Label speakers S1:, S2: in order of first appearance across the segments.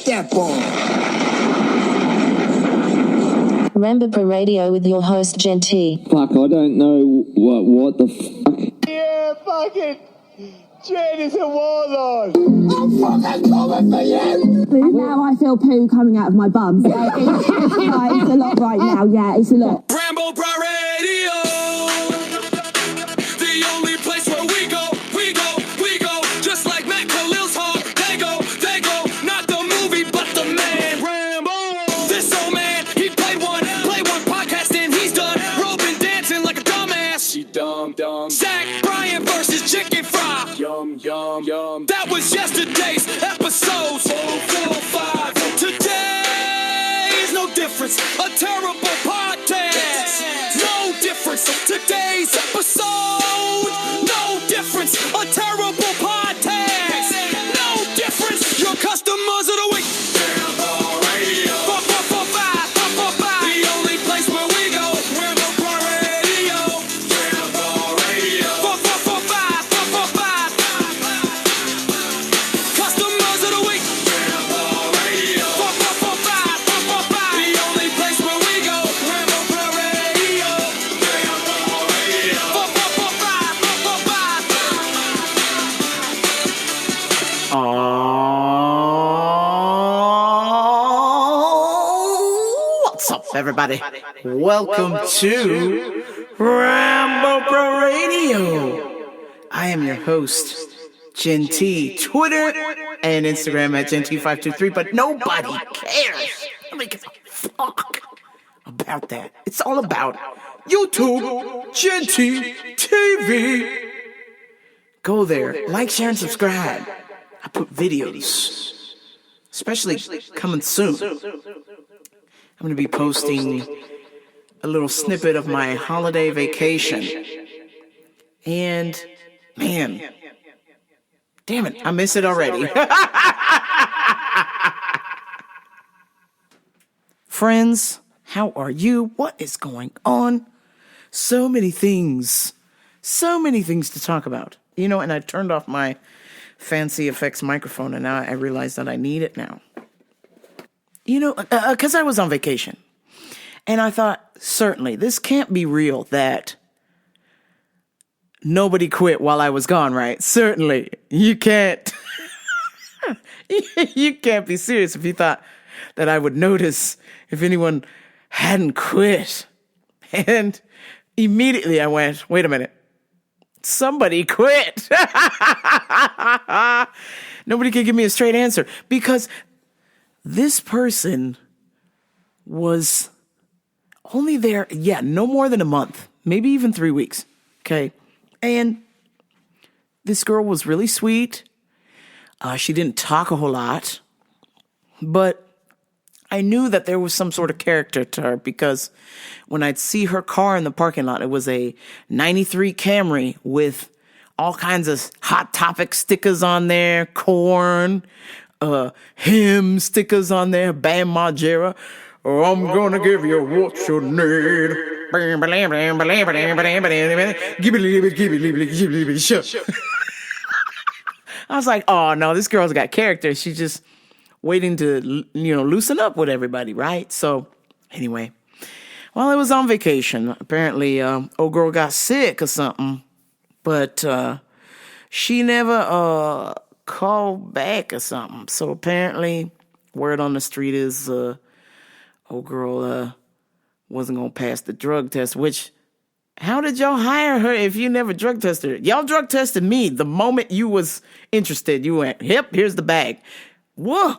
S1: that ball.
S2: Rambo Radio with your host, Jen T.
S3: Fuck, I don't know what the fuck.
S4: Yeah, fucking Jen is a warlord.
S1: I'm fucking coming for you.
S5: Now I feel poo coming out of my bum. So it's a lot right now. Yeah, it's a lot.
S6: Rambo Radio. The only place where we go. Just like Matt Khalil's heart. They go. Not the movie, but the man. Rambo. This old man, he played one podcast and he's done. Roping, dancing like a dumbass. She dumb. Zach Bryan versus Chicken Fry. Yum. That was yesterday's episode. 445. Today's no difference. A terrible podcast. No difference. Today's episode. No difference. A terrible podcast. No difference. Your customers of the week. Rambo Radio. 445. The only place where we go. Rambo Radio. Rambo Radio. 445. Customers of the week. Rambo Radio. 445. The only place where we go. Rambo Radio. Rambo Radio. 445.
S7: What's up, everybody? Welcome to Rambo Pro Radio. I am your host, Jen T. Twitter and Instagram at GenT523, but nobody cares. Nobody gives a fuck about that. It's all about YouTube, Jen T TV. Go there, like, share, and subscribe. I put videos, especially coming soon. I'm going to be posting a little snippet of my holiday vacation. And, man, damn it, I miss it already. Friends, how are you? What is going on? So many things to talk about. You know, and I turned off my fancy effects microphone, and now I realize that I need it now. You know, because I was on vacation. And I thought, certainly, this can't be real that nobody quit while I was gone, right? Certainly. You can't. You can't be serious if you thought that I would notice if anyone hadn't quit. And immediately I went, wait a minute. Somebody quit. Nobody could give me a straight answer because this person was only there, no more than a month, maybe even 3 weeks. Okay. And this girl was really sweet. She didn't talk a whole lot, but I knew that there was some sort of character to her because when I'd see her car in the parking lot, it was a 93 Camry with all kinds of Hot Topic stickers on there, Korn, hymn stickers on there, Bam Margera. Oh, I'm gonna give you what you need. I was like, oh no, this girl's got character. She's just waiting to, loosen up with everybody, right? So, anyway, while I was on vacation, apparently, old girl got sick or something, but she never called back or something. So apparently, word on the street is, old girl wasn't gonna pass the drug test. Which, how did y'all hire her if you never drug tested her? Y'all drug tested me the moment you was interested. You went, yep, here's the bag. Whoa.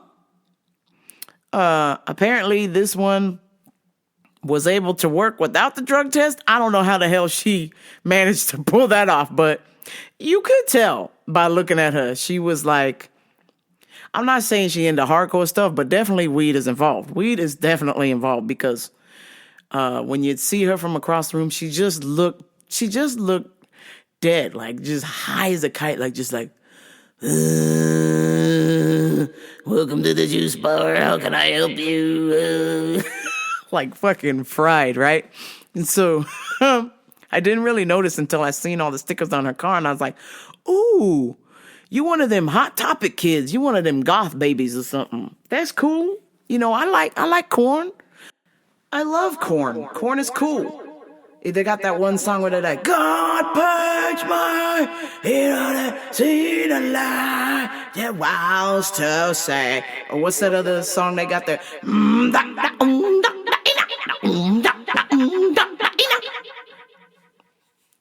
S7: Apparently this one was able to work without the drug test. I don't know how the hell she managed to pull that off, but you could tell by looking at her. She was like, I'm not saying she into hardcore stuff, but definitely weed is involved. Weed is definitely involved because when you'd see her from across the room, she just looked dead, like just high as a kite, like just like, welcome to the juice bar. How can I help you? Like fucking fried, right? And so I didn't really notice until I seen all the stickers on her car, and I was like, ooh, You one of them Hot Topic kids. You one of them goth babies or something. That's cool. You know, I like Korn. I love Korn. Korn is cool. They got that one song where they're like, God purge my head, see the light, that was to say. Or what's that other song they got there?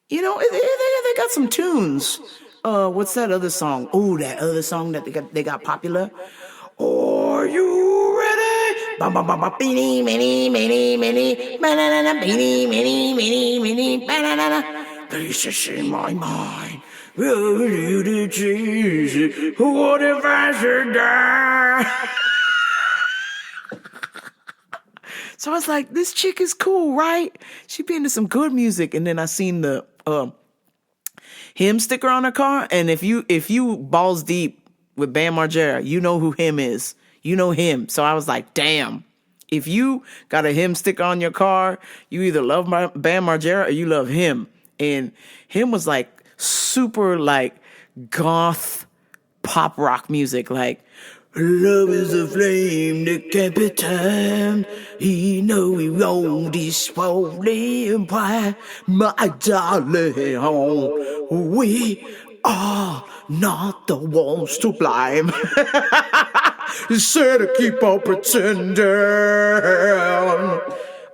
S7: You know, they got some tunes. What's that other song? Oh, that other song that they got popular. Are you ready? Bum bum bum bum. Beanie, mini, mini, mini, banana, beanie, mini, mini, mini, banana. Pieces in my mind. Jesus, what if I should die? So I was like, this chick is cool, right? She be into some good music. And then I seen the him sticker on her car. And if you balls deep with Bam Margera, you know who him is. You know him. So I was like, damn. If you got a him sticker on your car, you either love Bam Margera or you love him. And him was like super like goth pop rock music. Like, love is a flame that can't be tamed. He know he won't destroy empire. My darling, we are not the ones to blame. Said to keep on pretending.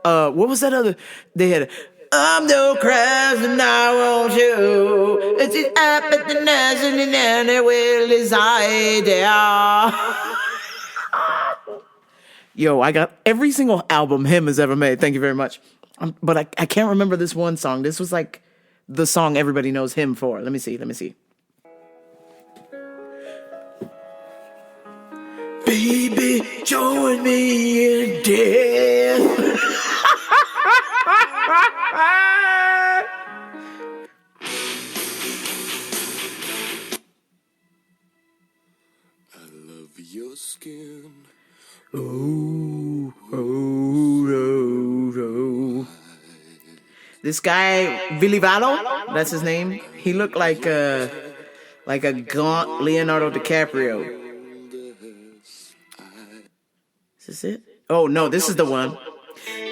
S7: What was that other? They had. I'm no crabs and I want you. It's just up at the nest and then it will decide. Yo, I got every single album him has ever made. Thank you very much. But I can't remember this one song. This was like the song everybody knows him for. Let me see. Baby, join me in death.
S6: I love your skin.
S7: Oh. This guy, Billy Valo, that's his name. He looked like a gaunt Leonardo DiCaprio. Is this it? Oh no, this is the one.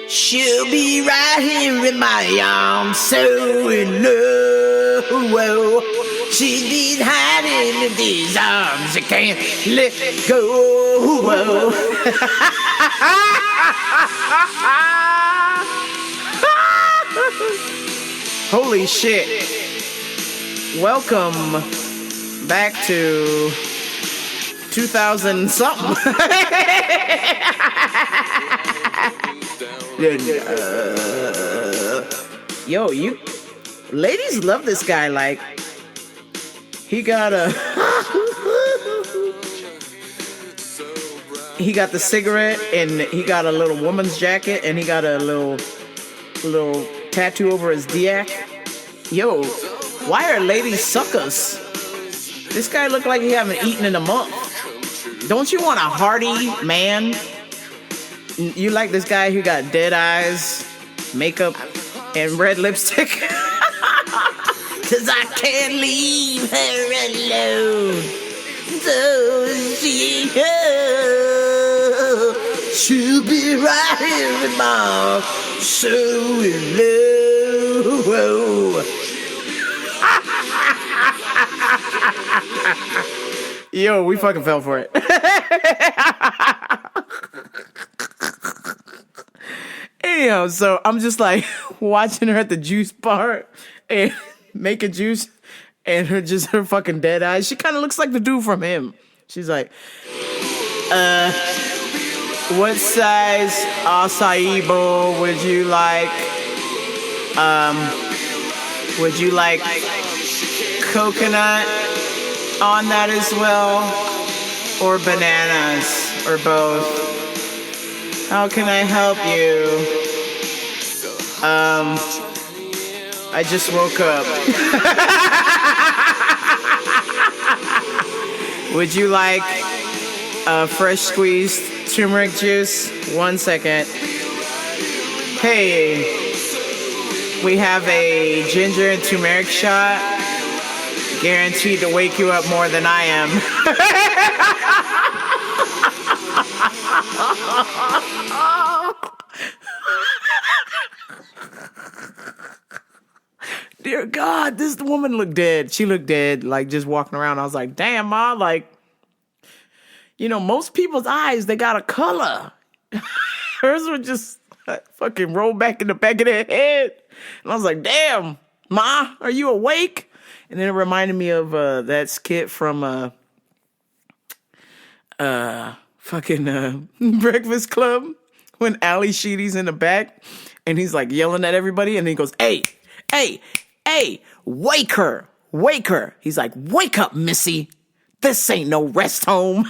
S7: She'll be right here in my arms, so in love. She's been hiding in these arms, I can't let go. Holy shit. Welcome back to 2000 something. Yo, you ladies love this guy. Like, he got he got the cigarette, and he got a little woman's jacket, and he got a little tattoo over his dick. Yo, why are ladies suckers? This guy look like he haven't eaten in a month. Don't you want a hearty man? You like this guy who got dead eyes, makeup, and red lipstick? Cause I can't leave her alone. So she'll be right here in my so in love. Yo, we fucking fell for it. Anyhow, so I'm just like watching her at the juice bar and making juice, and her fucking dead eyes. She kind of looks like the dude from him. She's like, what size acai bowl would you like? Would you like coconut on that as well, or bananas, or both? How can I help you? I just woke up. Would you like fresh squeezed turmeric juice? 1 second. Hey, we have a ginger and turmeric shot. guaranteed to wake you up more than I am. Dear God, this woman looked dead. She looked dead, like just walking around. I was like, damn, Ma, like, you know, most people's eyes, they got a color. Hers would just fucking roll back in the back of their head. And I was like, damn, Ma, are you awake? And then it reminded me of that skit from Breakfast Club when Ali Sheedy's in the back and he's like yelling at everybody and he goes, hey, wake her. He's like, wake up, Missy. This ain't no rest home.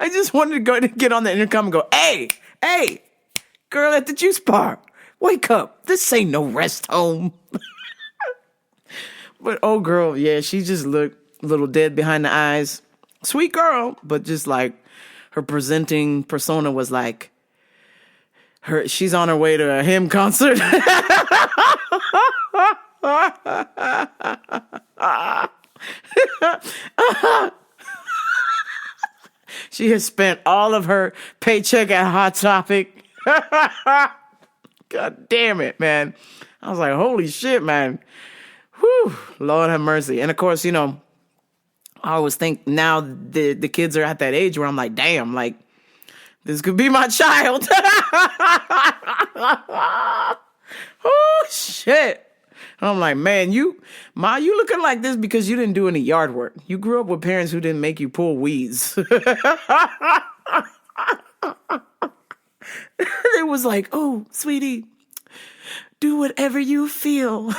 S7: I just wanted to go to get on the intercom and go, hey, girl at the juice bar, wake up. This ain't no rest home. But oh girl, yeah, she just looked a little dead behind the eyes. Sweet girl, but just like her presenting persona was like she's on her way to a hymn concert. She has spent all of her paycheck at Hot Topic. God damn it, man. I was like, holy shit, man. Whew, Lord have mercy. And of course, you know, I always think now the kids are at that age where I'm like, damn, like, this could be my child. Oh, shit. And I'm like, man, Ma, you looking like this because you didn't do any yard work. You grew up with parents who didn't make you pull weeds. It was like, oh, sweetie, do whatever you feel.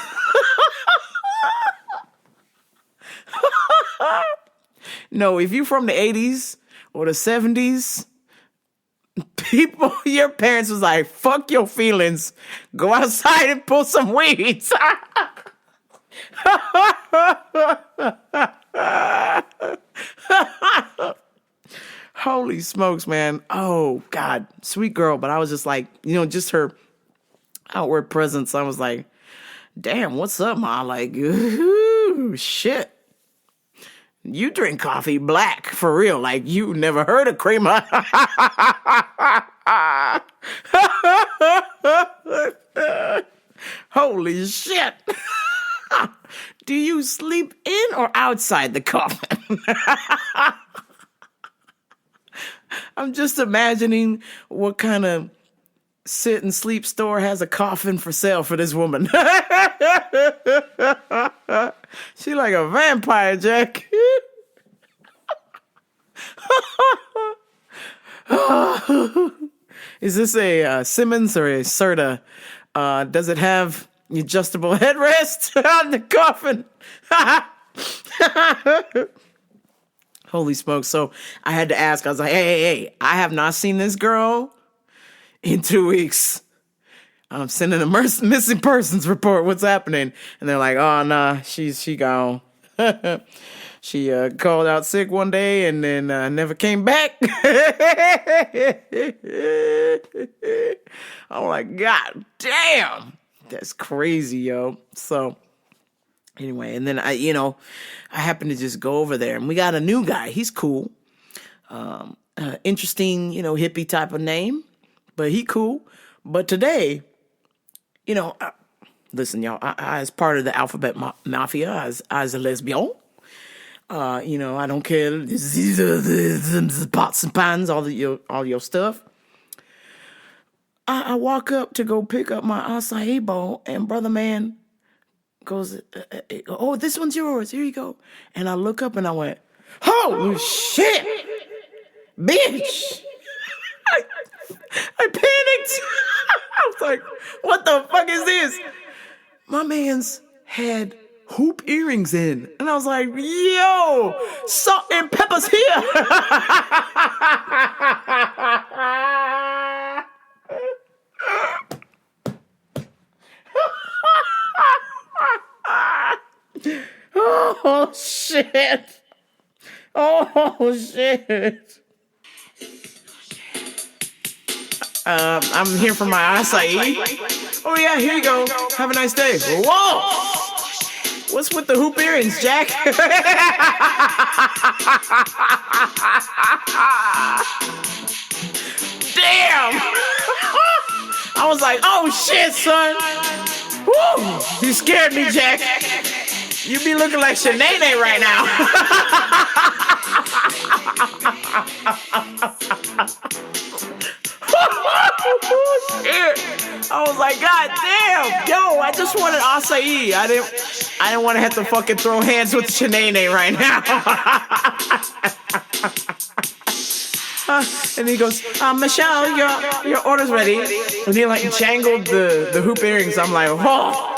S7: No, if you're from the 80s or the 70s, your parents was like, fuck your feelings. Go outside and pull some weeds. Holy smokes, man. Oh, God. Sweet girl. But I was just like, you know, just her outward presence. I was like, damn, what's up, Ma? Like, ooh, shit. You drink coffee black, for real. Like, you never heard of creamer. Holy shit. Do you sleep in or outside the coffin? I'm just imagining what kind of sit and sleep store has a coffin for sale for this woman. She like a vampire, Jack. Is this a Simmons or a Serta? Does it have adjustable headrest on the coffin? Holy smokes. So I had to ask, I was like, hey, I have not seen this girl in 2 weeks. I'm sending a missing persons report. What's happening? And they're like, oh, nah, she gone. She called out sick one day and then never came back. I'm like, God damn. That's crazy, yo. So anyway, and then I happened to just go over there and we got a new guy. He's cool. Interesting, hippie type of name, but he cool. But today, listen, y'all, I as part of the alphabet mafia, as a lesbian, I don't care. These are the pots and pans, all your stuff. I walk up to go pick up my acai bowl, and brother man goes, "Oh, this one's yours. Here you go." And I look up and I went, "Holy shit, bitch!" I panicked. I was like, "What the fuck is this?" My man's had hoop earrings in, and I was like, "Yo, salt and pepper's here." Oh shit! Oh shit! I'm here for my acai. Oh yeah, here you go. Have a nice day. Whoa! What's with the hoop earrings, Jack? Damn! I was like, oh shit, son. Woo! You scared me, Jack. You be looking like Shanae right now. Shit. I was like, God damn, yo, I just wanted acai. I didn't want to have to fucking throw hands with Shanae right now. And he goes, Michelle, your order's ready. And he like jangled the hoop earrings. I'm like, oh.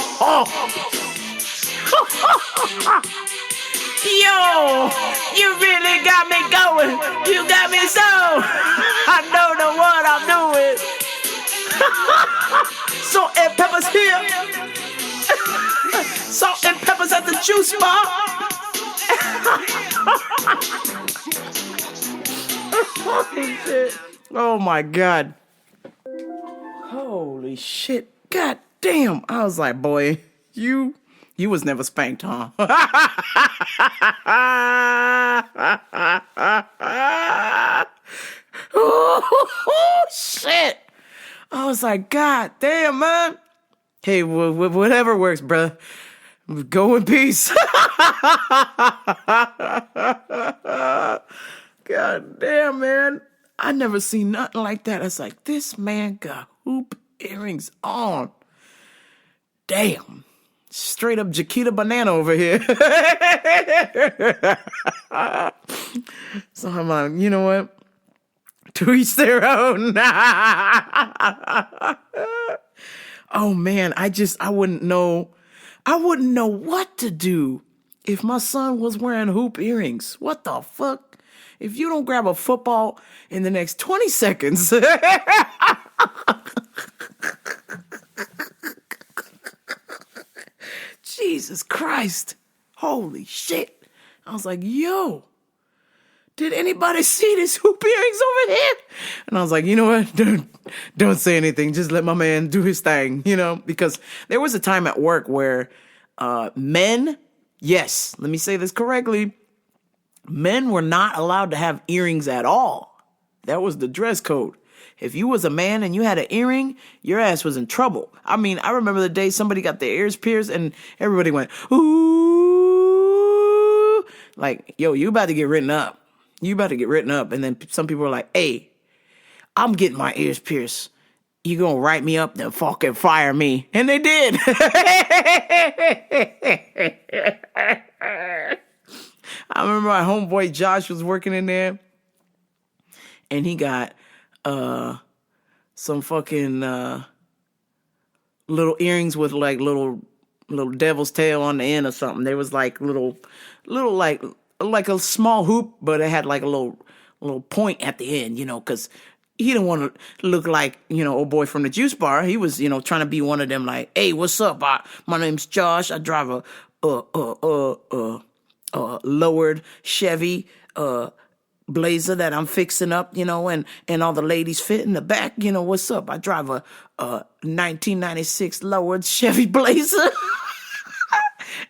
S7: Yo, you really got me going. You got me so. I don't know what I'm doing. Salt and peppers here. Salt and peppers at the juice bar. Holy shit. Oh my God. Holy shit. God damn. I was like, boy, you was never spanked, huh? Oh, shit. I was like, God damn, man. Hey, whatever works, bruh. Go in peace. God damn, man. I never seen nothing like that. It's like, this man got hoop earrings on. Damn. Straight up Jaquita Banana over here. So I'm like, you know what? To each their own. Oh man, I wouldn't know what to do if my son was wearing hoop earrings. What the fuck? If you don't grab a football in the next 20 seconds. Jesus Christ. Holy shit. I was like, yo, did anybody see this hoop earrings over here? And I was like, you know what? Don't say anything. Just let my man do his thing, because there was a time at work where men, yes, let me say this correctly, men were not allowed to have earrings at all. That was the dress code. If you was a man and you had an earring, your ass was in trouble. I mean, I remember the day somebody got their ears pierced and everybody went, ooh. Like, yo, you about to get written up. You about to get written up. And then some people were like, hey, I'm getting my ears pierced. You gonna write me up, then fucking fire me. And they did. I remember my homeboy Josh was working in there. And he got some fucking little earrings with like little devil's tail on the end or something. There was like little like a small hoop, but it had like a little point at the end, because he didn't want to look like, old boy from the juice bar. He was, trying to be one of them like, hey, what's up? My name's Josh. I drive a lowered Chevy Blazer that I'm fixing up, and all the ladies fit in the back. What's up? I drive a 1996 lowered Chevy Blazer.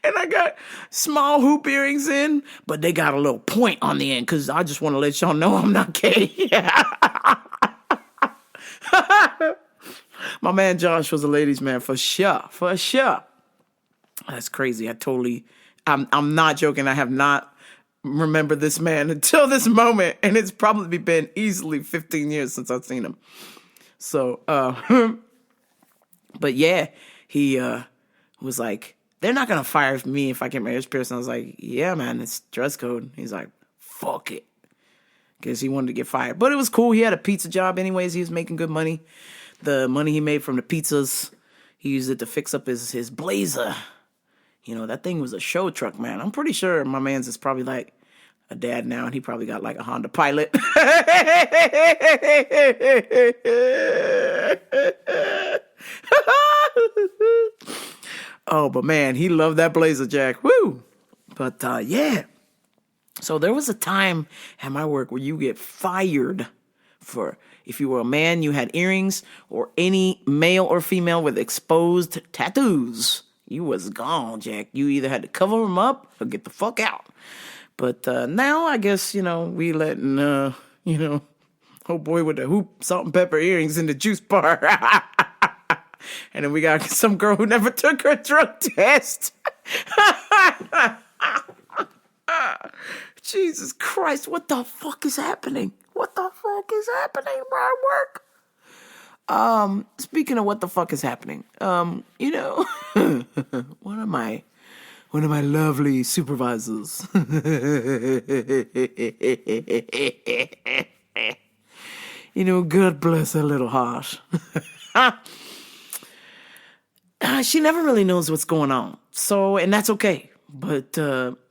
S7: And I got small hoop earrings in, but they got a little point on the end because I just want to let y'all know I'm not gay. My man Josh was a ladies' man for sure. For sure. That's crazy. I'm not joking. I have not remembered this man until this moment. And it's probably been easily 15 years since I've seen him. So, but yeah, he was like, they're not going to fire me if I get my ears pierced. And I was like, yeah, man, it's dress code. He's like, fuck it. Because he wanted to get fired. But it was cool. He had a pizza job anyways. He was making good money. The money he made from the pizzas, he used it to fix up his Blazer. That thing was a show truck, man. I'm pretty sure my man's is probably like a dad now, and he probably got like a Honda Pilot. Oh, but man, he loved that Blazer, Jack. Woo! But yeah. So there was a time at my work where you get fired for, if you were a man, you had earrings, or any male or female with exposed tattoos, you was gone, Jack. You either had to cover him up or get the fuck out. But now I guess, we letting, oh boy with the hoop, salt and pepper earrings in the juice bar. And then we got some girl who never took her drug test. Jesus Christ, what the fuck is happening? What the fuck is happening where I work? Speaking of what the fuck is happening, one of my lovely supervisors. God bless her little heart. She never really knows what's going on. So, and that's okay. But, don't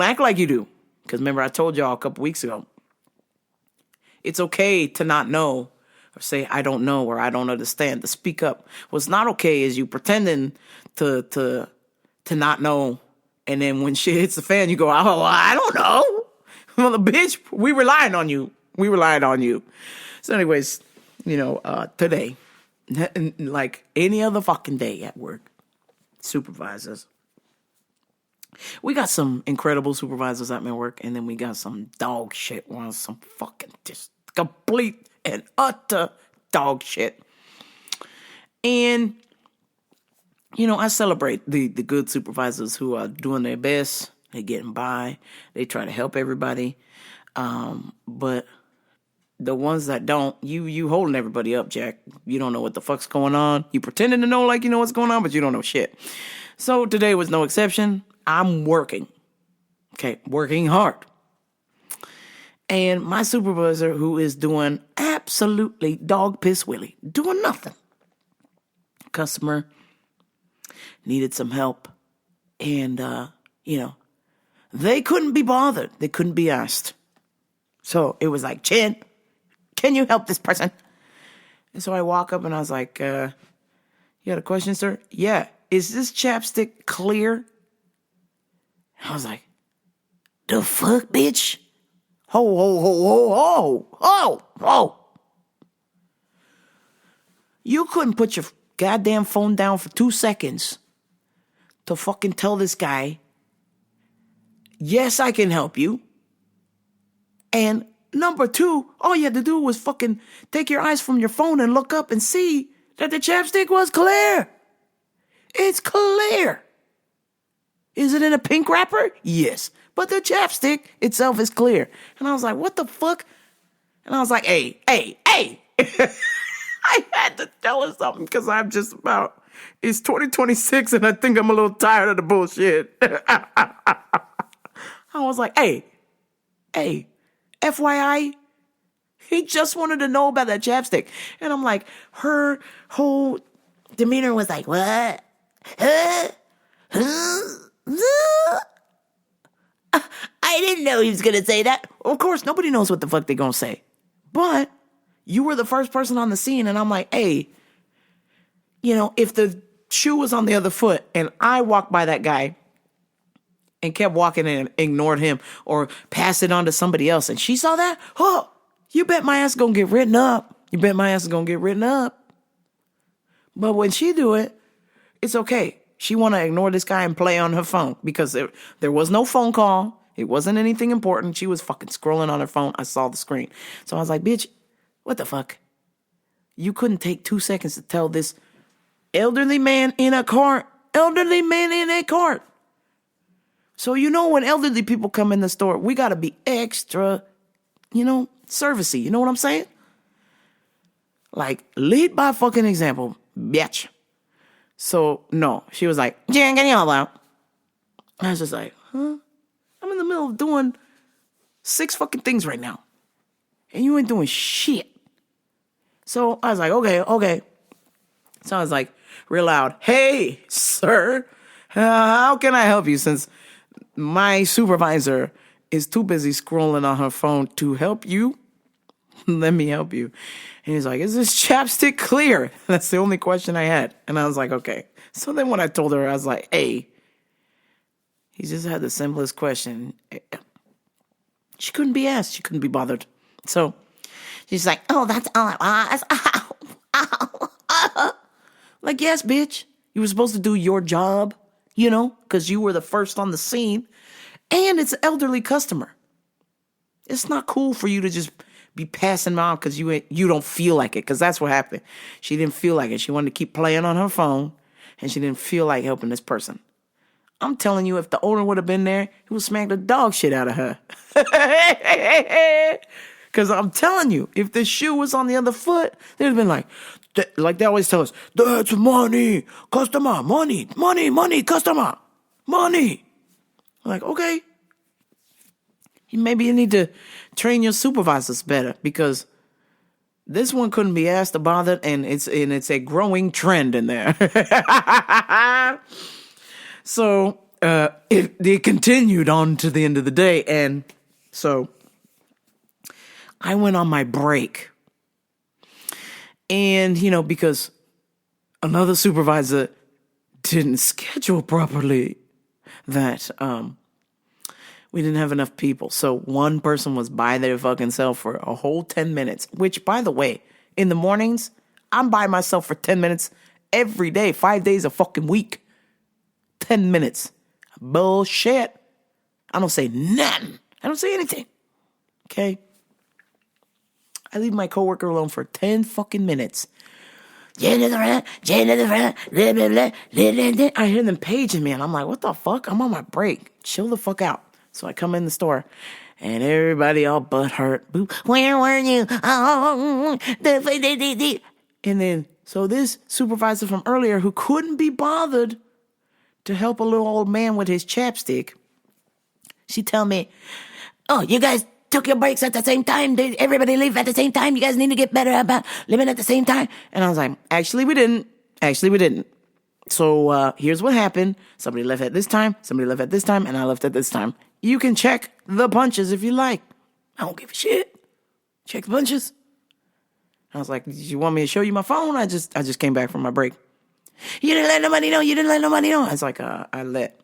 S7: act like you do. Because remember, I told y'all a couple weeks ago, it's okay to not know or say, I don't know, or I don't understand, to speak up. What's not okay is you pretending to not know. And then when shit hits the fan, you go, oh, I don't know. Well, bitch, we relying on you. We relied on you. So anyways, today, like any other fucking day at work, supervisors. We got some incredible supervisors at my work, and then we got some dog shit ones, some fucking just complete and utter dog shit. And, I celebrate the good supervisors who are doing their best. They're getting by. They try to help everybody. But the ones that don't, you holding everybody up, Jack. You don't know what the fuck's going on. You pretending to know like you know what's going on, but you don't know shit. So today was no exception. I'm working. Okay, working hard. And my supervisor, who is doing absolutely dog piss willy, doing nothing. Customer needed some help. And, they couldn't be bothered. They couldn't be asked. So it was like, Chen, can you help this person? And so I walk up and I was like, you got a question, sir? Yeah. Is this chapstick clear? I was like, the fuck, bitch? Ho, ho, ho, ho, ho, ho, ho. You couldn't put your goddamn phone down for 2 seconds to fucking tell this guy, yes, I can help you. And number two, all you had to do was fucking take your eyes from your phone and look up and see that the chapstick was clear. It's clear. Is it in a pink wrapper? Yes. But the chapstick itself is clear. And I was like, what the fuck? And I was like, hey. I had to tell her something because I'm just about, it's 2026 and I think I'm a little tired of the bullshit. I was like, hey, FYI, he just wanted to know about that chapstick. And I'm like, her whole demeanor was like, what? I didn't know he was going to say that. Of course, nobody knows what the fuck they're going to say. But you were the first person on the scene, and I'm like, hey, if the shoe was on the other foot and I walked by that guy and kept walking and ignored him or passed it on to somebody else and she saw that, oh, you bet my ass going to get written up. You bet my ass is going to get written up. But when she do it, it's okay. She want to ignore this guy and play on her phone because there was no phone call. It wasn't anything important. She was fucking scrolling on her phone. I saw the screen. So I was like, bitch, what the fuck? You couldn't take 2 seconds to tell this elderly man in a cart. So when elderly people come in the store, we got to be extra, servicey. You know what I'm saying? Like, lead by fucking example, bitch. So, no. She was like, Jen, can you help out? I was just like, huh? I'm in the middle of doing 6 fucking things right now. And you ain't doing shit. So, I was like, okay. So, I was like, real loud, hey, sir, how can I help you? Since my supervisor is too busy scrolling on her phone to help you, let me help you. And he's like, is this chapstick clear? That's the only question I had. And I was like, okay. So then when I told her, I was like, hey, he just had the simplest question. She couldn't be asked. She couldn't be bothered. So she's like, oh, that's all it was. Like, yes, bitch. You were supposed to do your job, because you were the first on the scene. And it's an elderly customer. It's not cool for you to just be passing them out because you don't feel like it, because that's what happened. She didn't feel like it. She wanted to keep playing on her phone, and she didn't feel like helping this person. I'm telling you, if the owner would have been there, he would smack the dog shit out of her. Because I'm telling you, if the shoe was on the other foot, they'd have been like they always tell us, that's money, customer, money, customer, money. I'm like, okay. Maybe you need to train your supervisors better, because this one couldn't be asked to bother, and it's a growing trend in there. So it continued on to the end of the day, and so I went on my break. And, because another supervisor didn't schedule properly, that we didn't have enough people. So one person was by their fucking self for a whole 10 minutes, which, by the way, in the mornings, I'm by myself for 10 minutes every day, 5 days a fucking week. 10 minutes. Bullshit. I don't say nothing. I don't say anything. Okay? I leave my coworker alone for 10 fucking minutes. I hear them paging me, and I'm like, what the fuck? I'm on my break. Chill the fuck out. So I come in the store, and everybody all butt hurt. Where were you? Oh, and then, so this supervisor from earlier, who couldn't be bothered to help a little old man with his chapstick, she tell me, oh, you guys took your breaks at the same time. Did everybody leave at the same time? You guys need to get better about living at the same time. And I was like, actually, we didn't. So here's what happened. Somebody left at this time, and I left at this time. You can check the punches if you like. I don't give a shit. Check the punches. I was like, did you want me to show you my phone? I just came back from my break. You didn't let nobody know. I was like, I let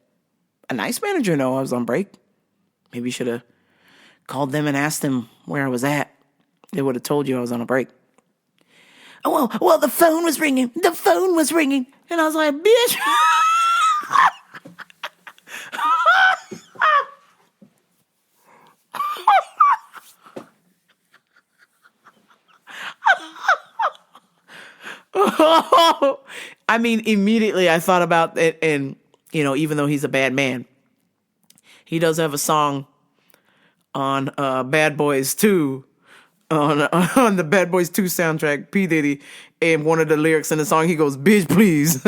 S7: a nice manager know I was on break. Maybe you should have called them and asked them where I was at. They would have told you I was on a break. Oh, well, the phone was ringing. And I was like, bitch. I mean, immediately I thought about it, and, even though he's a bad man, he does have a song on Bad Boys 2, on the Bad Boys 2 soundtrack, P. Diddy, and one of the lyrics in the song, he goes, bitch, please.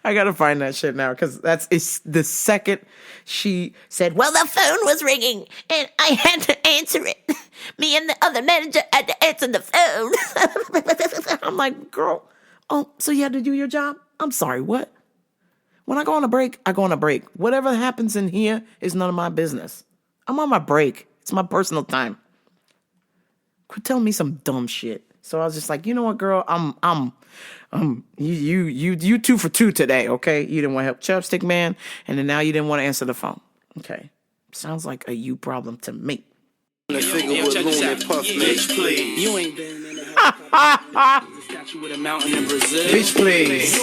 S7: I gotta find that shit now, because it's the second she said, well, the phone was ringing, and I had to answer it. Me and the other manager had to answer the phone. I'm like, girl, oh, so you had to do your job? I'm sorry, what? When I go on a break, I go on a break. Whatever happens in here is none of my business. I'm on my break. It's my personal time. Quit telling me some dumb shit. So I was just like, you know what, girl? You 2 for 2 today, okay? You didn't want to help Chopstick Man, and then now you didn't want to answer the phone. Okay. Sounds like a you problem to me.
S6: Please. You ain't been in a statue with a mountain in Brazil.
S7: Bitch, please.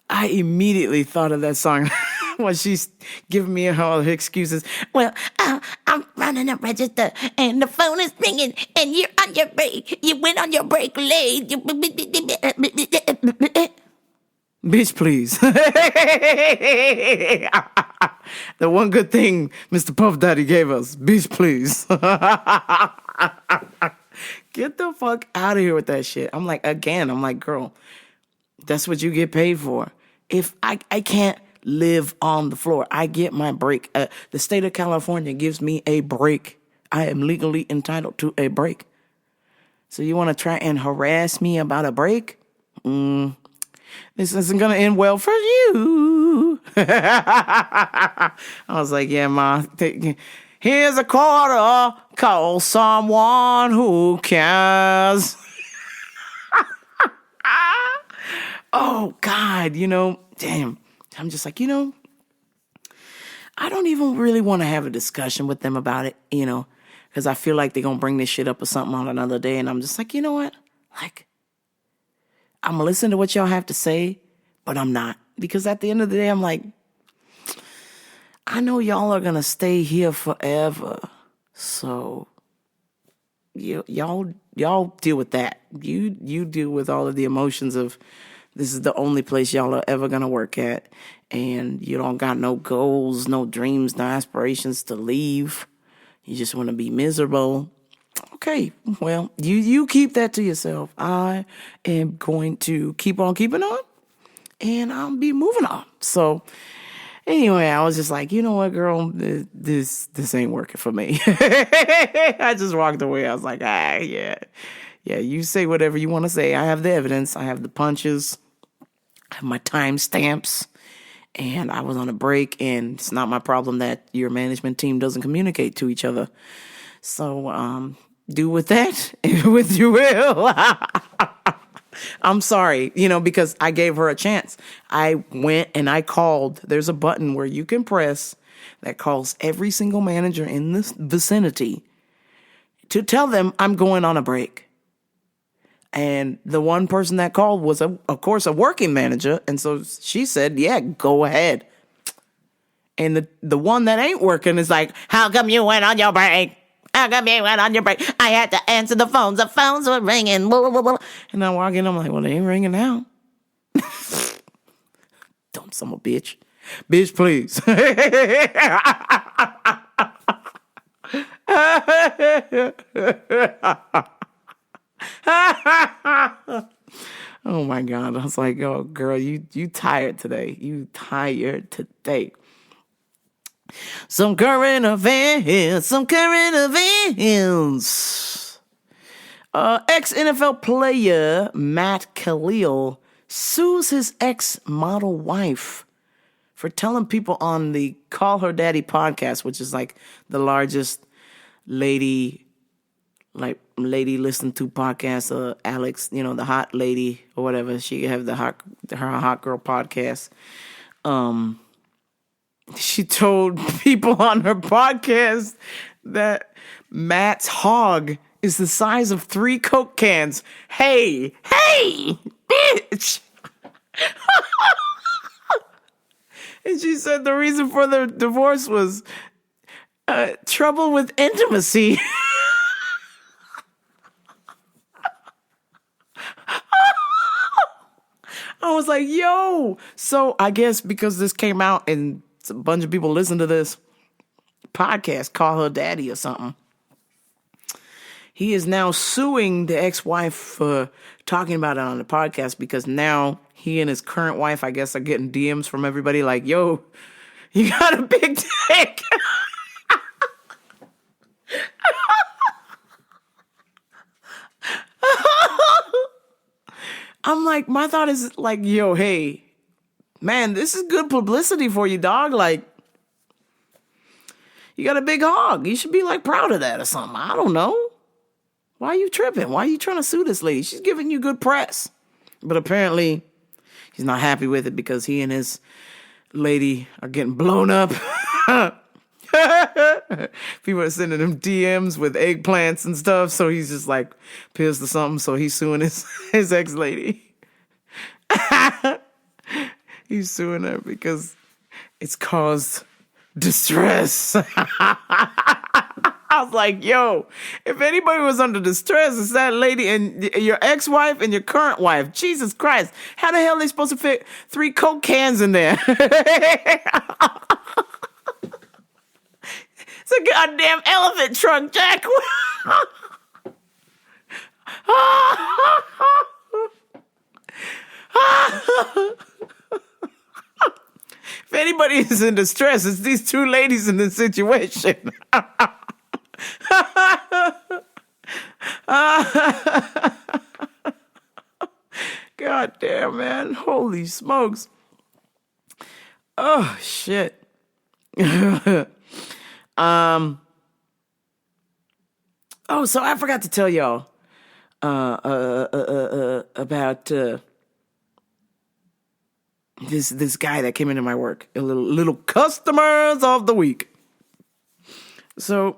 S7: I immediately thought of that song when she's giving me all her excuses. Well, I'm running a register, and the phone is ringing, and you're on your break. You went on your break late. Bitch, please. The one good thing Mr. Puff Daddy gave us. Bitch, please. Get the fuck out of here with that shit. I'm like, girl, that's what you get paid for. If I can't live on the floor, I get my break. The state of California gives me a break. I am legally entitled to a break. So you want to try and harass me about a break? This isn't going to end well for you. I was like, yeah, Ma, here's a quarter. Call someone who cares. Oh, God, damn. I'm just like, I don't even really want to have a discussion with them about it, because I feel like they're going to bring this shit up or something on another day. And I'm just like, you know what? Like, I'm going to listen to what y'all have to say, but I'm not. Because at the end of the day, I'm like, I know y'all are going to stay here forever. So y'all deal with that. You deal with all of the emotions of this is the only place y'all are ever going to work at. And you don't got no goals, no dreams, no aspirations to leave. You just want to be miserable. Okay, well, you keep that to yourself. I am going to keep on keeping on, and I'll be moving on. So anyway, I was just like, you know what, girl, this ain't working for me. I just walked away. I was like, yeah, you say whatever you want to say. I have the evidence. I have the punches. I have my time stamps. And I was on a break, and it's not my problem that your management team doesn't communicate to each other. So do with that with you will. I'm sorry, because I gave her a chance. I went and I called. There's a button where you can press that calls every single manager in this vicinity to tell them I'm going on a break. And the one person that called was, of course, a working manager. And so she said, yeah, go ahead. And the one that ain't working is like, how come you went on your break? How come you went on your break? I had to answer the phones. The phones were ringing. Blah, blah, blah. And I walk in, I'm like, well, they ain't ringing now. Dumb son of a bitch. Bitch, please. Oh my God. I was like, oh girl, you tired today. You tired today. Some current events. Ex-NFL player Matt Khalil sues his ex-model wife for telling people on the Call Her Daddy podcast, which is like the largest lady listen to podcast. Alex, the hot lady or whatever, she have her hot girl podcast. She told people on her podcast that Matt's hog is the size of 3 Coke cans. Hey, bitch. And she said the reason for their divorce was trouble with intimacy. I was like, yo. So I guess because this came out and a bunch of people listen to this podcast, Call Her Daddy or something, he is now suing the ex-wife for talking about it on the podcast because now he and his current wife, I guess, are getting DMs from everybody like, yo, you got a big dick. I'm like, my thought is like, yo, hey, man, this is good publicity for you, dog. Like, you got a big hog. You should be like proud of that or something. I don't know. Why are you tripping? Why are you trying to sue this lady? She's giving you good press. But apparently, he's not happy with it because he and his lady are getting blown up. People are sending him DMs with eggplants and stuff. So he's just like pissed or something. So he's suing his ex-lady. He's suing her because it's caused distress. I was like, yo, if anybody was under distress, it's that lady and your ex-wife and your current wife. Jesus Christ. How the hell are they supposed to fit 3 Coke cans in there? It's a goddamn elephant trunk, Jack. If anybody is in distress, it's these 2 ladies in this situation. God damn, man. Holy smokes. Oh, shit. Oh, so I forgot to tell y'all about this guy that came into my work. A little customers of the week. So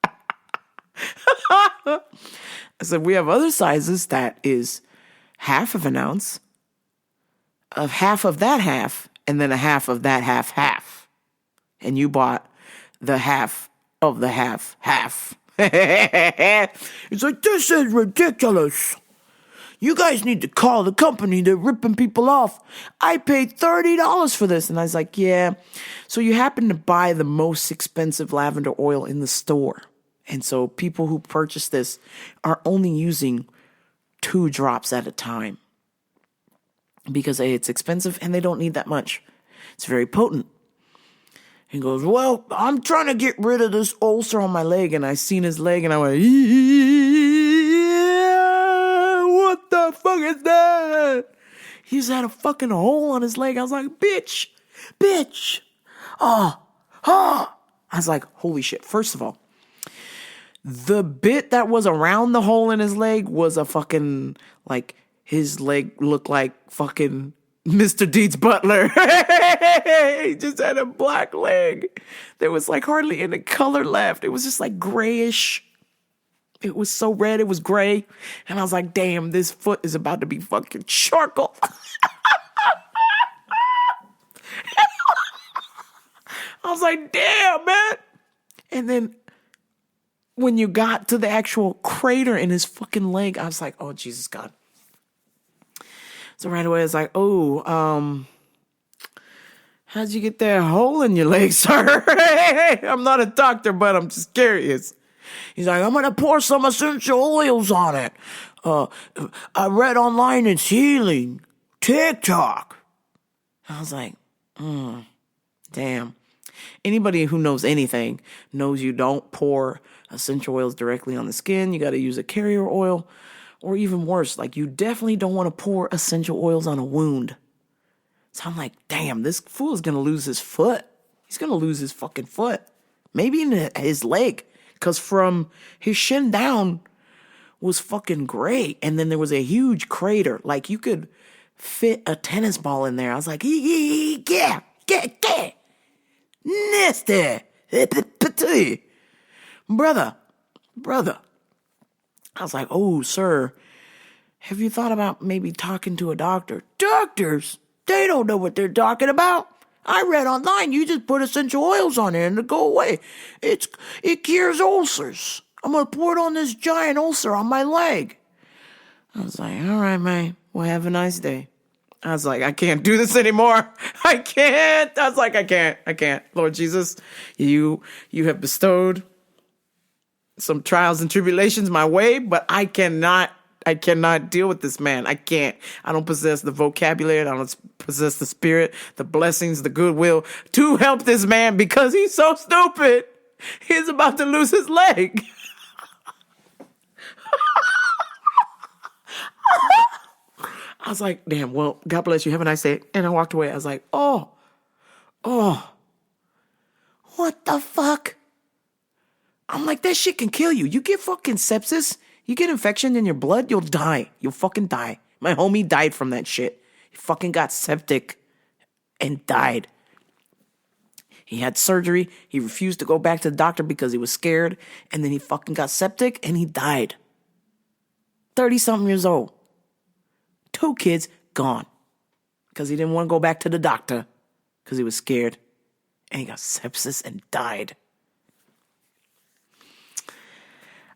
S7: I said, we have other sizes that is half of an ounce, of half of that half, and then a half of that half. And you bought the half of the half. It's like, this is ridiculous. You guys need to call the company. They're ripping people off. I paid $30 for this. And I was like, yeah. So you happen to buy the most expensive lavender oil in the store. And so people who purchase this are only using 2 drops at a time. Because A, it's expensive and they don't need that much. It's very potent. He goes, well, I'm trying to get rid of this ulcer on my leg. And I seen his leg and I went, what the fuck is that? He's had a fucking hole on his leg. I was like, bitch. I was like, holy shit. First of all, the bit that was around the hole in his leg was a fucking, like, his leg looked like fucking Mr. Deeds Butler. He just had a black leg. There was like hardly any color left. It was just like grayish. It was so red, it was gray. And I was like, damn, this foot is about to be fucking charcoal. I was like, damn, man. And then when you got to the actual crater in his fucking leg, I was like, oh, Jesus God. So right away, I was like, oh, how'd you get that hole in your leg, sir? I'm not a doctor, but I'm just curious. He's like, I'm going to pour some essential oils on it. I read online it's healing. TikTok. I was like, damn. Anybody who knows anything knows you don't pour essential oils directly on the skin. You got to use a carrier oil. Or even worse, like you definitely don't want to pour essential oils on a wound. So I'm like, damn, this fool is going to lose his foot. He's going to lose his fucking foot. Maybe even his leg. Because from his shin down was fucking gray. And then there was a huge crater. Like you could fit a tennis ball in there. I was like, yeah, nasty. Brother. I was like, oh, sir, have you thought about maybe talking to a doctor? Doctors? They don't know what they're talking about. I read online, you just put essential oils on it and it'll go away. It cures ulcers. I'm going to pour it on this giant ulcer on my leg. I was like, all right, man. Well, have a nice day. I was like, I can't do this anymore. I can't. I was like, I can't. Lord Jesus, you have bestowed some trials and tribulations my way, but I cannot deal with this man. I can't. I don't possess the vocabulary. I don't possess the spirit, the blessings, the goodwill to help this man because he's so stupid. He's about to lose his leg. I was like, damn, well, God bless you. Have a nice day. And I walked away. I was like, oh, what the fuck? I'm like, that shit can kill you. You get fucking sepsis, you get infection in your blood, you'll die. You'll fucking die. My homie died from that shit. He fucking got septic and died. He had surgery. He refused to go back to the doctor because he was scared. And then he fucking got septic and he died. 30-something years old. 2 kids gone. Because he didn't want to go back to the doctor. Because he was scared. And he got sepsis and died.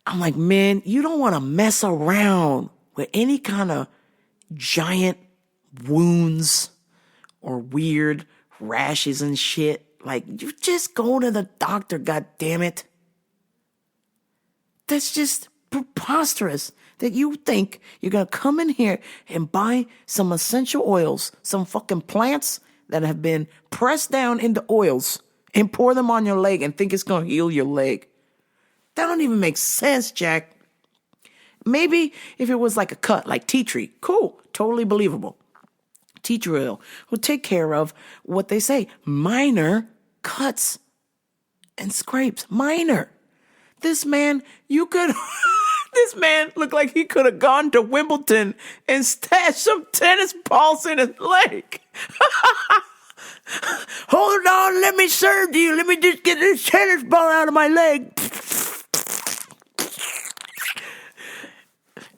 S7: I'm like, man, you don't want to mess around with any kind of giant wounds or weird rashes and shit. Like, you just go to the doctor, God damn it. That's just preposterous that you think you're going to come in here and buy some essential oils, some fucking plants that have been pressed down into oils and pour them on your leg and think it's going to heal your leg. That don't even make sense, Jack. Maybe if it was like a cut, like tea tree. Cool. Totally believable. Tea tree oil will take care of what they say, minor cuts and scrapes. Minor. This man, this man looked like he could have gone to Wimbledon and stashed some tennis balls in his leg. Hold on, let me serve you. Let me just get this tennis ball out of my leg.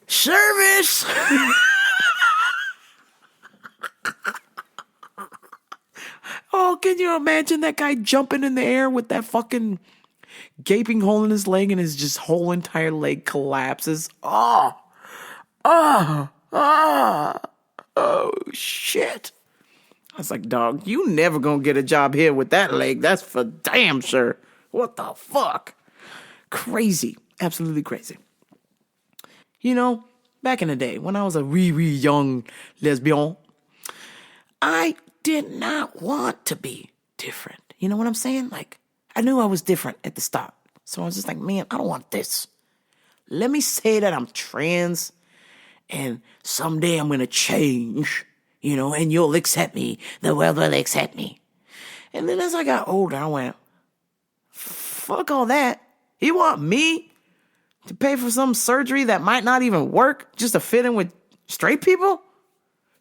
S7: Service! Oh, can you imagine that guy jumping in the air with that fucking gaping hole in his leg and his just whole entire leg collapses? Oh, shit. I was like, dog, you never gonna get a job here with that leg. That's for damn sure. What the fuck? Crazy. Absolutely crazy. You know, back in the day when I was a wee young lesbian, I did not want to be different. You know what I'm saying? Like, I knew I was different at the start. So I was just like, man, I don't want this. Let me say that I'm trans and someday I'm going to change, you know, and you'll accept me. The world will accept me. And then as I got older, I went, fuck all that. You want me to pay for some surgery that might not even work just to fit in with straight people?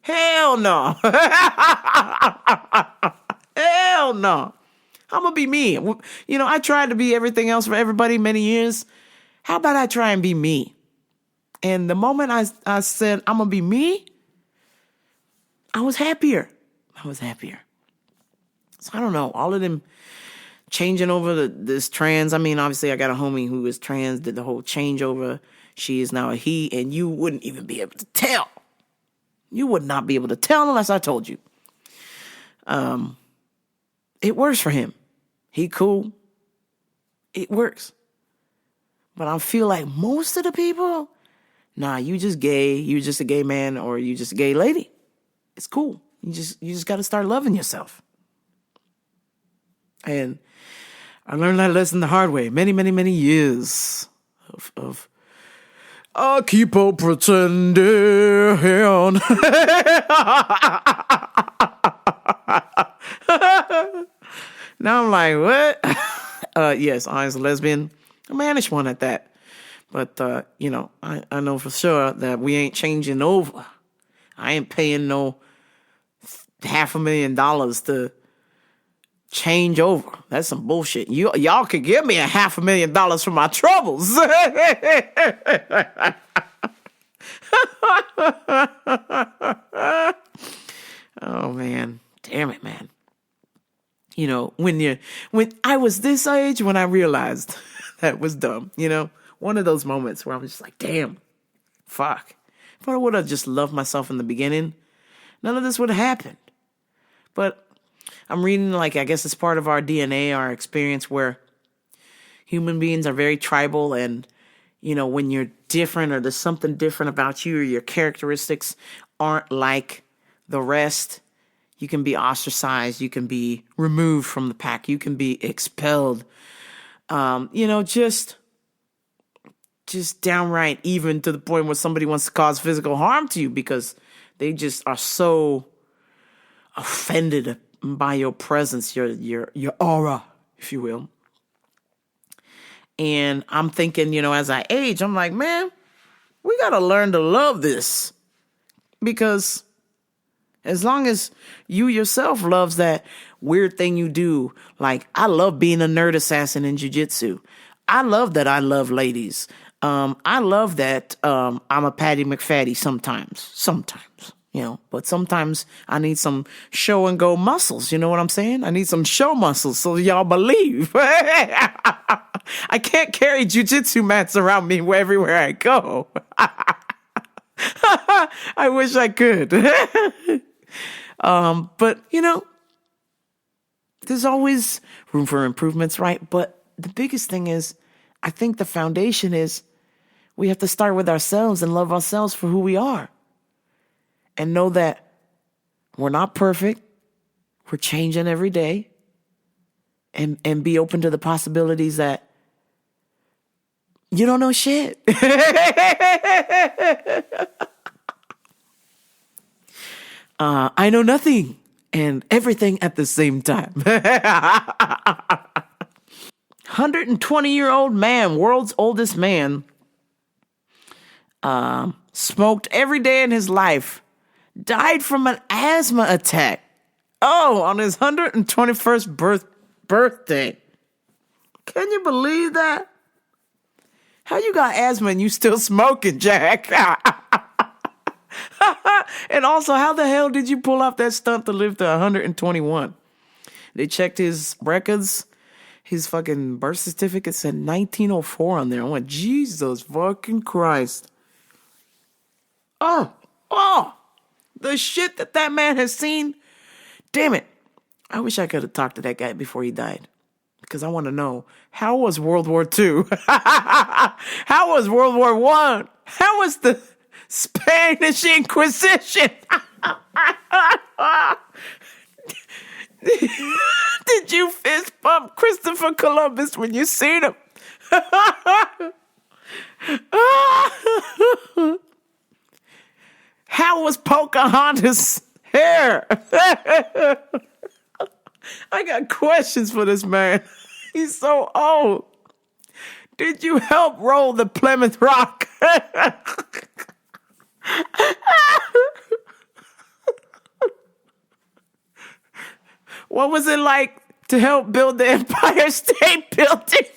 S7: Hell no. Hell no. I'm going to be me. You know, I tried to be everything else for everybody many years. How about I try and be me? And the moment I said, I'm going to be me, I was happier. So I don't know. All of them changing over this trans. I mean, obviously, I got a homie who is trans, did the whole changeover. She is now a he, and you wouldn't even be able to tell. You would not be able to tell unless I told you. It works for him. He cool. It works. But I feel like most of the people, nah, you just gay. You just a gay man or you just a gay lady. It's cool. You just got to start loving yourself. And I learned that lesson the hard way. Many, many, many years of I keep on pretending. Now I'm like, what? Yes, I was a lesbian. A mannish one at that. But, you know, I know for sure that we ain't changing over. I ain't paying no $500,000 to change over. That's some bullshit. Y'all could give me $500,000 for my troubles. Oh man, damn it, man. You know, when I was this age, when I realized that was dumb, you know, one of those moments where I was just like, damn, fuck. If I would have just loved myself in the beginning, none of this would have happened. But I'm reading, like, I guess it's part of our DNA, our experience, where human beings are very tribal, and, you know, when you're different or there's something different about you or your characteristics aren't like the rest, you can be ostracized, you can be removed from the pack, you can be expelled, you know, just downright even to the point where somebody wants to cause physical harm to you because they just are so offended by your presence, your aura, if you will. And I'm thinking, you know, as I age, I'm like, man, we got to learn to love this. Because as long as you yourself loves that weird thing you do, like I love being a nerd assassin in jiu-jitsu. I love that I love ladies. I love that I'm a Patty McFatty sometimes. You know, but sometimes I need some show and go muscles. You know what I'm saying? I need some show muscles so y'all believe. I can't carry jujitsu mats around me everywhere I go. I wish I could. But, you know, there's always room for improvements, right? But the biggest thing is, I think the foundation is we have to start with ourselves and love ourselves for who we are. And know that we're not perfect. We're changing every day. And be open to the possibilities that you don't know shit. I know nothing and everything at the same time. 120-year-old man, world's oldest man, smoked every day in his life. Died from an asthma attack. Oh, on his 121st birthday. Can you believe that? How you got asthma and you still smoking, Jack? And also, how the hell did you pull off that stunt to live to 121? They checked his records. His fucking birth certificate said 1904 on there. I went, Jesus fucking Christ. Oh, the shit that man has seen. Damn it. I wish I could have talked to that guy before he died. Because I want to know, how was World War II? How was World War I? How was the Spanish Inquisition? Did you fist bump Christopher Columbus when you seen him? How was Pocahontas' hair? I got questions for this man. He's so old. Did you help roll the Plymouth Rock? What was it like to help build the Empire State Building?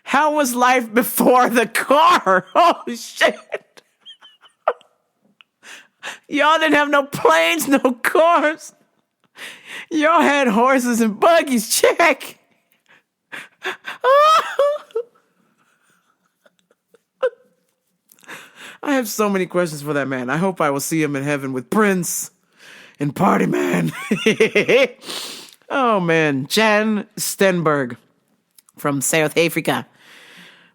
S7: How was life before the car? Oh, shit. Y'all didn't have no planes, no cars. Y'all had horses and buggies, check. I have so many questions for that man. I hope I will see him in heaven with Prince and Party Man. Oh, man. Jan Stenberg from South Africa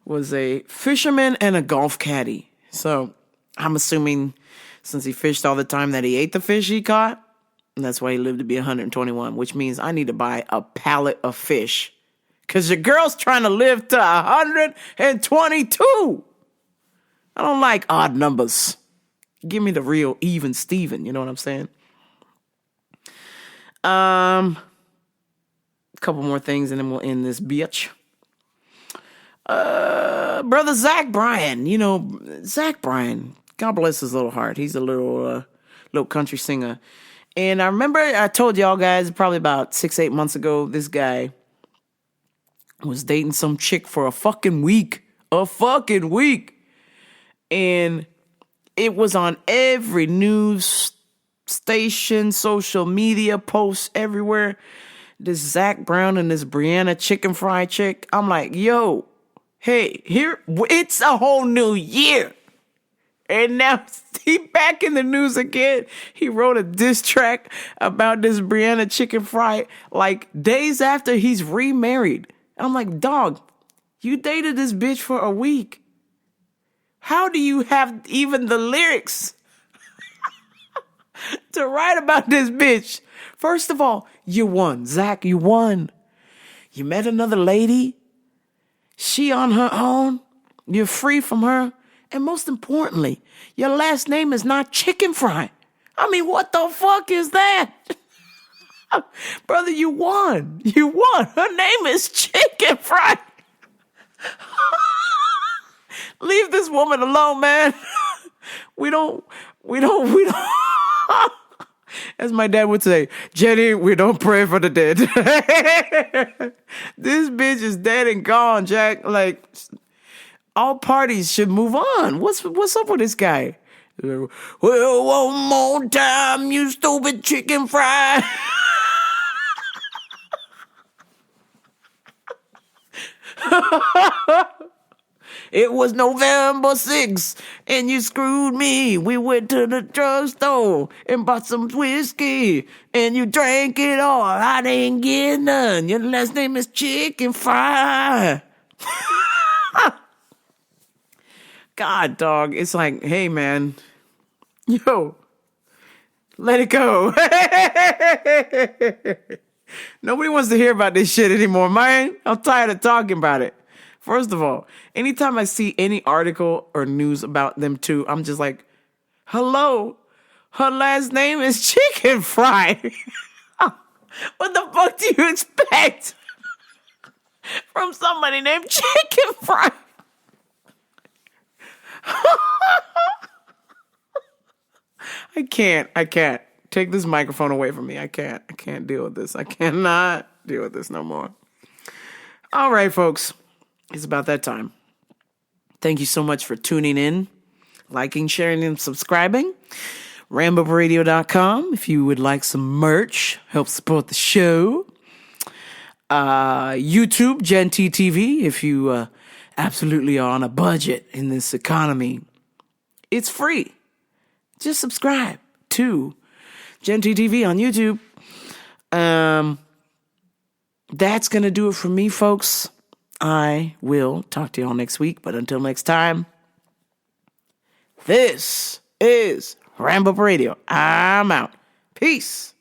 S7: was a fisherman and a golf caddy. So I'm assuming since he fished all the time that he ate the fish he caught. And that's why he lived to be 121, which means I need to buy a pallet of fish. Because your girl's trying to live to 122. I don't like odd numbers. Give me the real even Steven. You know what I'm saying? A couple more things and then we'll end this bitch. Brother Zach Bryan. You know, Zach Bryan. God bless his little heart. He's a little country singer. And I remember I told y'all guys probably about 6-8 months ago, this guy was dating some chick for a fucking week. A fucking week. And it was on every news station, social media posts everywhere. This Zach Brown and this Brianna chicken fry chick. I'm like, yo, hey, here, it's a whole new year. And now he back in the news again. He wrote a diss track about this Brianna chicken fry like days after he's remarried. I'm like, dog, you dated this bitch for a week. How do you have even the lyrics to write about this bitch? First of all, you won. Zach, you won. You met another lady. She on her own. You're free from her. And most importantly, your last name is not Chicken Fry. I mean, what the fuck is that? Brother, you won. You won. Her name is Chicken Fry. Leave this woman alone, man. We don't. As my dad would say, Jenny, we don't pray for the dead. This bitch is dead and gone, Jack. Like, all parties should move on. What's up with this guy? Well, one more time, you stupid chicken fry. It was November 6th, and you screwed me. We went to the drugstore and bought some whiskey, and you drank it all. I didn't get none. Your last name is Chicken Fry. God, dog. It's like, hey, man. Yo, let it go. Nobody wants to hear about this shit anymore, man. I'm tired of talking about it. First of all, anytime I see any article or news about them two, I'm just like, hello, her last name is Chicken Fry. What the fuck do you expect from somebody named Chicken Fry? I can't. Take this microphone away from me. I can't deal with this. I cannot deal with this no more. All right, folks. It's about that time. Thank you so much for tuning in, liking, sharing, and subscribing. RamboRadio.com if you would like some merch, help support the show. YouTube, Gen T TV, if you absolutely are on a budget in this economy. It's free. Just subscribe to Gen T TV on YouTube. That's going to do it for me, folks. I will talk to y'all next week, but until next time, this is Rambo Radio. I'm out. Peace.